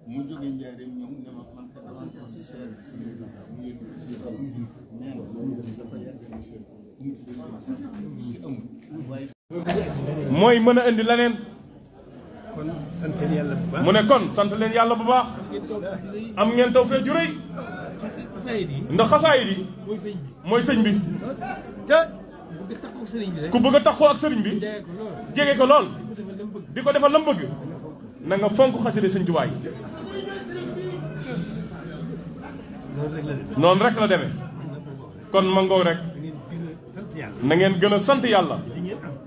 mu jóge njaareem ñëw ne ma man kat dafa am ci seer si mu yëg ci yow nee na loolu dafa yàgg ci seen mu tuddee seen ci amul waaye mooy mën a indi leneen kon sant leen yàlla bu baax mu ne kon sant leen yàlla bu baax am ngeen tawfeex ju rëy ndax xasaayid yi mooy sëñ bi ku bëgg a taxoo ak sëriñ bi jege ko lool di ko defal lam bëgg na nga fonk xasida sëñ Tuubaa yi noonu rek la demee kon mangoo rek na ngeen gën a sant yàlla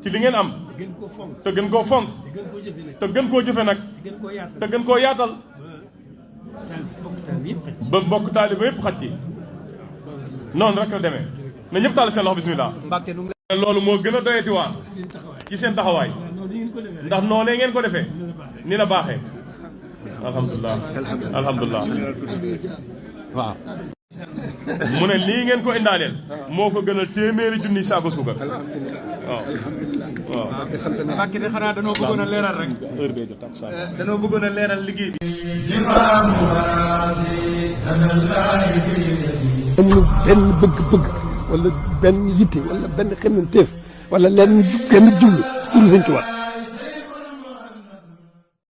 ci li ngeen am te gën koo fonk te gën koo jëfe nag te gën koo yaatal ba mbokk taaliba yëpp xaj ci noonu rek la demee na ñëpp taal seen loxo bismillah loolu moo gën a doyati waa ci seen taxawaay ndax noonee ngeen ko defee ni la baaxee alhamdulilah alhamdulilah waaw mu ne lii ngeen ko indaaleel moo ko gën a téeméeri junni saako suukar waaw waaw Mbàkke de xanaa danoo bëggoon a leeral rek heure bee jot ak saa danoo bëggoon a leeral liggéey bi amul benn bëgg-bëgg wala benn yitte wala benn xemmanteef wala lenn benn jublu pour Sëñ Tuubaa